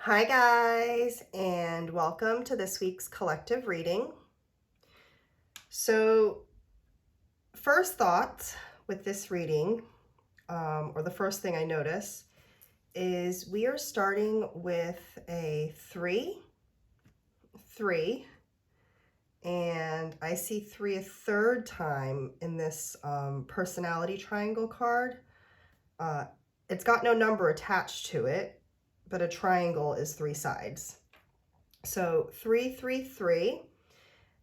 Hi guys, and welcome to this week's collective reading. So first thoughts with this reading, or the first thing I notice, is we are starting with a 3, and I see 3 a third time in this personality triangle card. It's got no number attached to it, but a triangle is 3 sides. So 3, 3, 3.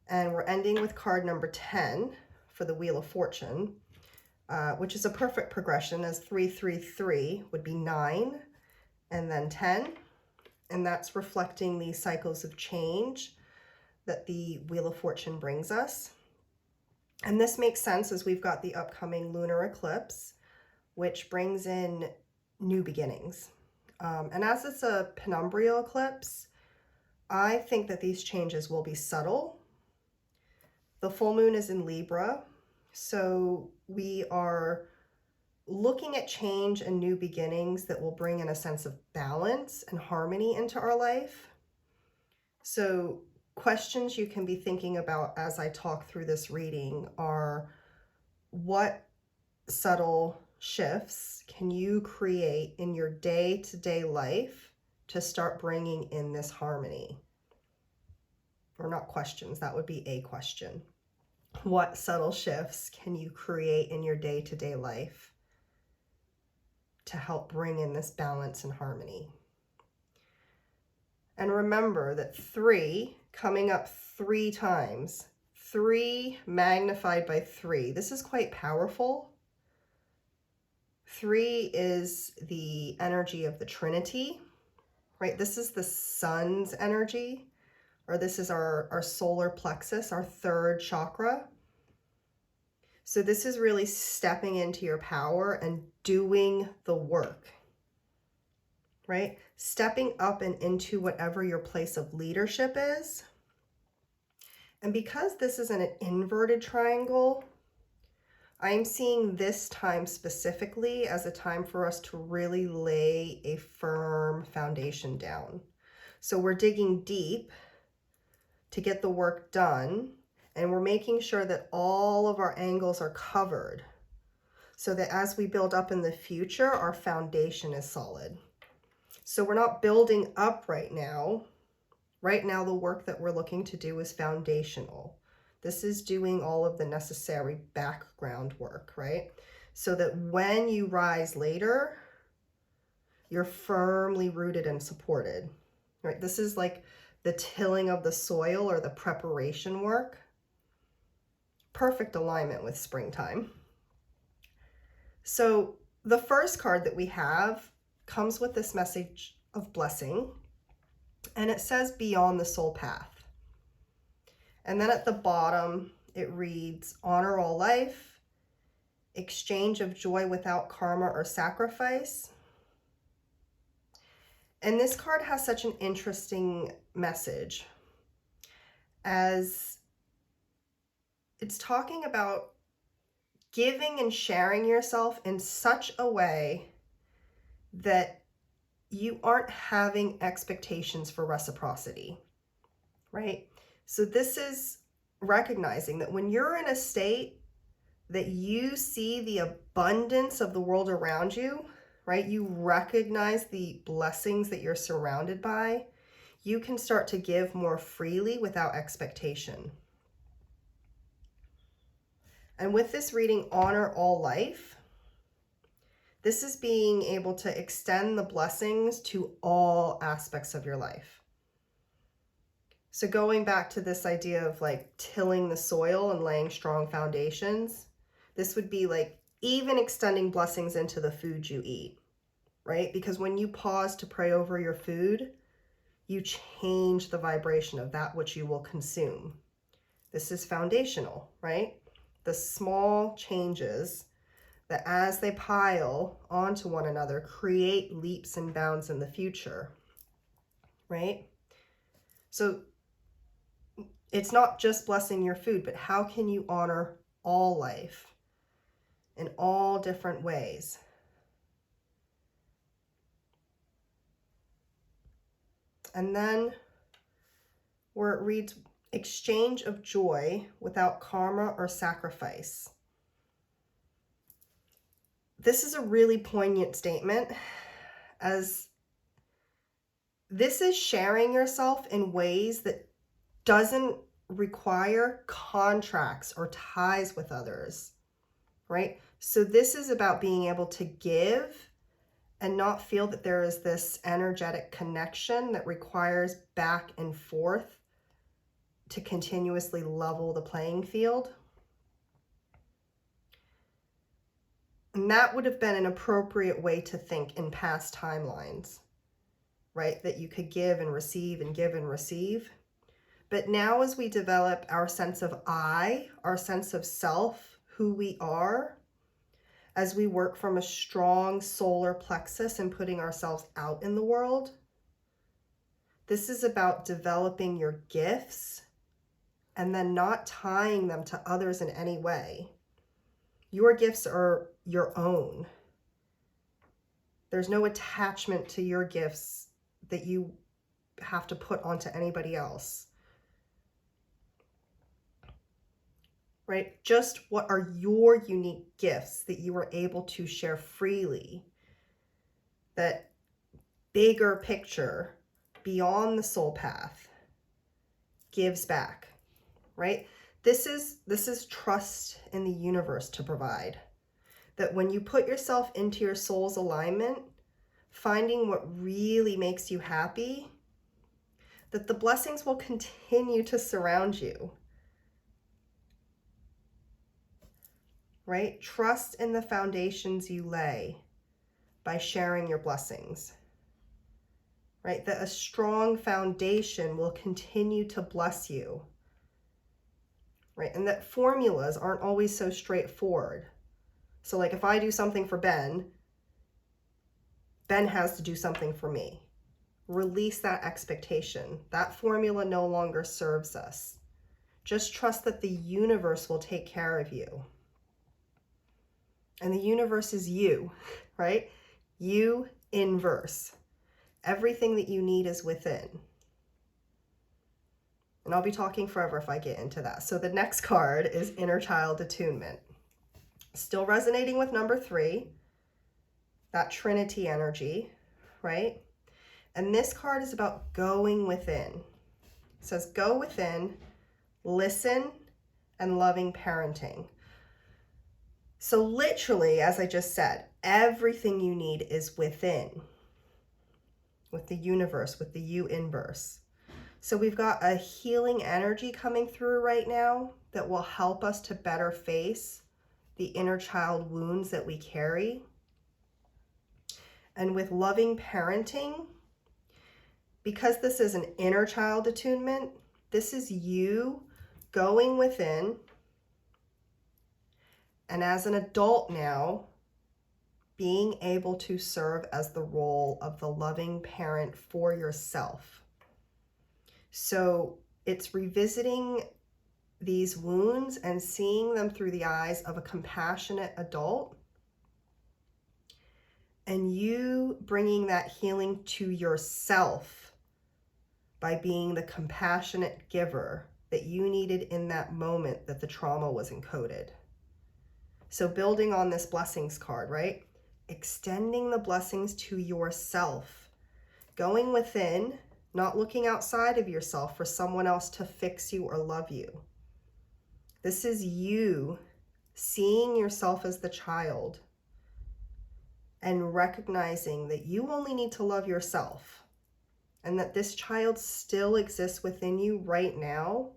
And we're ending with card number 10 for the Wheel of Fortune, which is a perfect progression, as 3, 3, 3 would be 9 and then 10. And that's reflecting the cycles of change that the Wheel of Fortune brings us. And this makes sense as we've got the upcoming lunar eclipse, which brings in new beginnings. And as it's a penumbral eclipse, I think that these changes will be subtle. The full moon is in Libra, so we are looking at change and new beginnings that will bring in a sense of balance and harmony into our life. So questions you can be thinking about as I talk through this reading are, what subtle shifts can you create in your day-to-day life to start bringing in this harmony? Or not questions, that would be a question. What subtle shifts can you create in your day-to-day life to help bring in this balance and harmony? And remember that 3 coming up 3 times, 3 magnified by 3. This is quite powerful. 3 is the energy of the Trinity, right? This is the sun's energy, or this is our solar plexus, our 3rd chakra. So this is really stepping into your power and doing the work, right? Stepping up and into whatever your place of leadership is. And because this is an inverted triangle, I'm seeing this time specifically as a time for us to really lay a firm foundation down. So we're digging deep to get the work done, and we're making sure that all of our angles are covered so that as we build up in the future, our foundation is solid. So we're not building up right now. Right now, the work that we're looking to do is foundational. This is doing all of the necessary background work, right? So that when you rise later, you're firmly rooted and supported, right? This is like the tilling of the soil or the preparation work. Perfect alignment with springtime. So the first card that we have comes with this message of blessing, and it says beyond the soul path. And then at the bottom, it reads, honor all life, exchange of joy without karma or sacrifice. And this card has such an interesting message, as it's talking about giving and sharing yourself in such a way that you aren't having expectations for reciprocity, right? So this is recognizing that when you're in a state that you see the abundance of the world around you, right? You recognize the blessings that you're surrounded by, you can start to give more freely without expectation. And with this reading, honor all life, this is being able to extend the blessings to all aspects of your life. So going back to this idea of like tilling the soil and laying strong foundations, this would be like even extending blessings into the food you eat, right? Because when you pause to pray over your food, you change the vibration of that which you will consume. This is foundational, right? The small changes that as they pile onto one another create leaps and bounds in the future, right? So it's not just blessing your food, but how can you honor all life in all different ways? And then where it reads, exchange of joy without karma or sacrifice. This is a really poignant statement, as this is sharing yourself in ways that doesn't require contracts or ties with others, right? So this is about being able to give and not feel that there is this energetic connection that requires back and forth to continuously level the playing field. And that would have been an appropriate way to think in past timelines, right? That you could give and receive and give and receive. But now as we develop our sense of I, our sense of self, who we are, as we work from a strong solar plexus and putting ourselves out in the world, this is about developing your gifts and then not tying them to others in any way. Your gifts are your own. There's no attachment to your gifts that you have to put onto anybody else. Right? Just what are your unique gifts that you are able to share freely? That bigger picture beyond the soul path gives back, right? This is trust in the universe to provide. That when you put yourself into your soul's alignment, finding what really makes you happy, that the blessings will continue to surround you. Right? Trust in the foundations you lay by sharing your blessings. Right? That a strong foundation will continue to bless you. Right? And that formulas aren't always so straightforward. So like if I do something for Ben has to do something for me. Release that expectation. That formula no longer serves us. Just trust that the universe will take care of you. And the universe is you, right? You inverse. Everything that you need is within. And I'll be talking forever if I get into that. So the next card is Inner Child Attunement. Still resonating with number 3, that Trinity energy, right? And this card is about going within. It says, go within, listen, and loving parenting. So literally, as I just said, everything you need is within, with the universe, with the you inverse. So we've got a healing energy coming through right now that will help us to better face the inner child wounds that we carry. And with loving parenting, because this is an inner child attunement, this is you going within. And as an adult now, being able to serve as the role of the loving parent for yourself. So it's revisiting these wounds and seeing them through the eyes of a compassionate adult, and you bringing that healing to yourself by being the compassionate giver that you needed in that moment that the trauma was encoded. So building on this blessings card, right? Extending the blessings to yourself, going within, not looking outside of yourself for someone else to fix you or love you. This is you seeing yourself as the child and recognizing that you only need to love yourself and that this child still exists within you right now.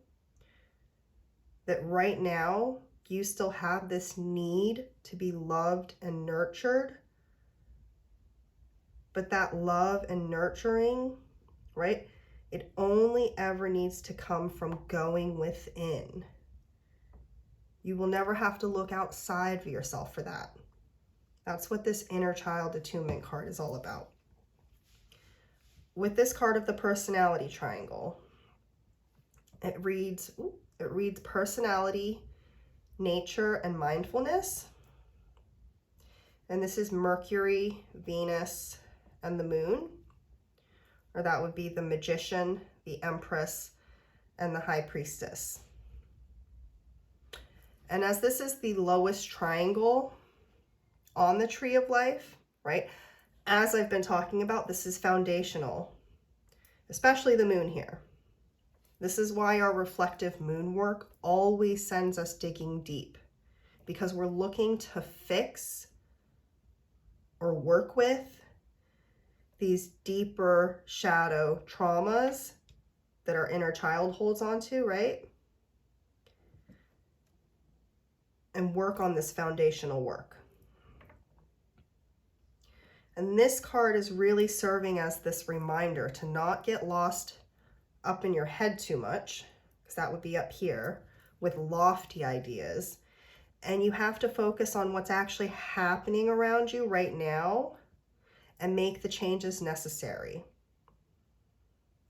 That right now you still have this need to be loved and nurtured. But that love and nurturing, right? It only ever needs to come from going within. You will never have to look outside of yourself for that. That's what this inner child attunement card is all about. With this card of the personality triangle, it reads personality, nature, and mindfulness. And this is Mercury, Venus, and the moon. or that would be the Magician, the Empress, and the High Priestess. And as this is the lowest triangle on the tree of life, right? As I've been talking about, this is foundational, especially the moon here. This is why our reflective moon work always sends us digging deep, because we're looking to fix or work with these deeper shadow traumas that our inner child holds on to, right? And work on this foundational work. And this card is really serving as this reminder to not get lost up in your head too much, because that would be up here with lofty ideas. And you have to focus on what's actually happening around you right now and make the changes necessary,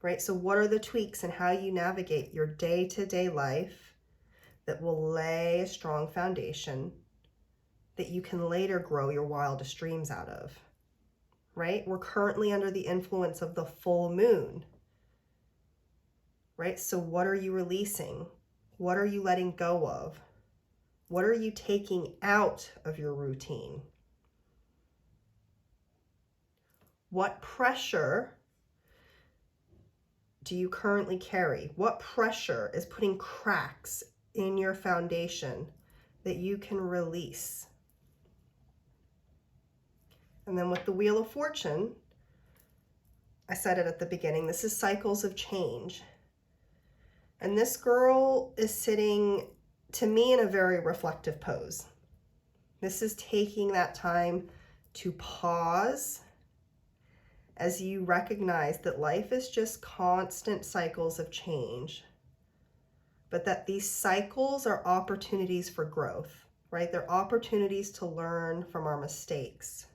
right? So what are the tweaks and how you navigate your day-to-day life that will lay a strong foundation that you can later grow your wildest dreams out of, right? We're currently under the influence of the full moon, right? So what are you releasing? What are you letting go of? What are you taking out of your routine? What pressure do you currently carry? What pressure is putting cracks in your foundation that you can release? And then with the Wheel of Fortune, I said it at the beginning, this is cycles of change. And this girl is sitting, to me, in a very reflective pose. This is taking that time to pause as you recognize that life is just constant cycles of change, but that these cycles are opportunities for growth, right? They're opportunities to learn from our mistakes.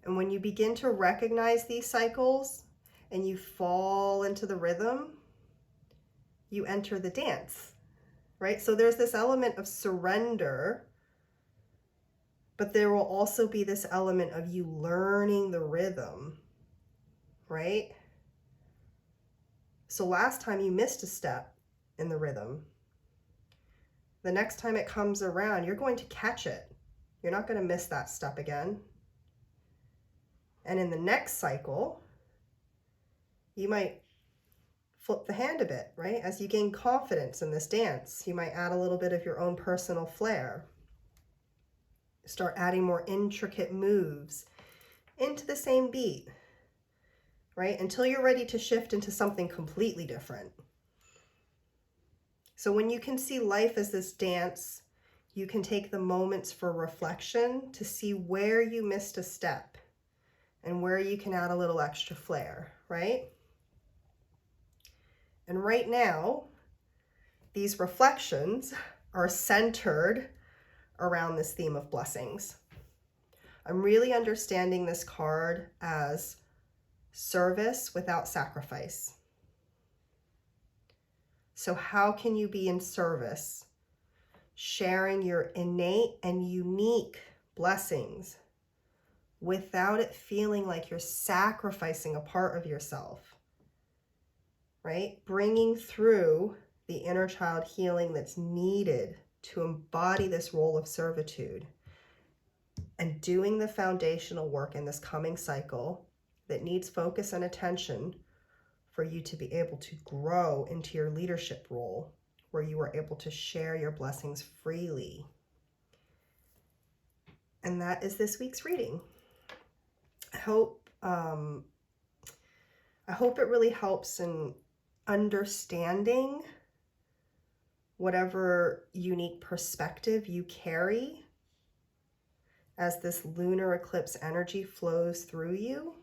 And when you begin to recognize these cycles and you fall into the rhythm, you enter the dance, right? So there's this element of surrender, but there will also be this element of you learning the rhythm, right? So last time you missed a step in the rhythm. The next time it comes around, you're going to catch it. You're not going to miss that step again. And in the next cycle, you might flip the hand a bit, right? As you gain confidence in this dance, you might add a little bit of your own personal flair. Start adding more intricate moves into the same beat, right? Until you're ready to shift into something completely different. So when you can see life as this dance, you can take the moments for reflection to see where you missed a step and where you can add a little extra flair, right? And right now, these reflections are centered around this theme of blessings. I'm really understanding this card as service without sacrifice. So how can you be in service, sharing your innate and unique blessings without it feeling like you're sacrificing a part of yourself, right? Bringing through the inner child healing that's needed to embody this role of servitude, and doing the foundational work in this coming cycle that needs focus and attention for you to be able to grow into your leadership role, where you are able to share your blessings freely. And that is this week's reading. I hope it really helps in understanding whatever unique perspective you carry as this lunar eclipse energy flows through you,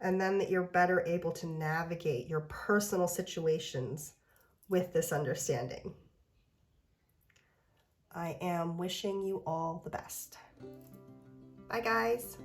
and then that you're better able to navigate your personal situations with this understanding. I am wishing you all the best. Bye, guys.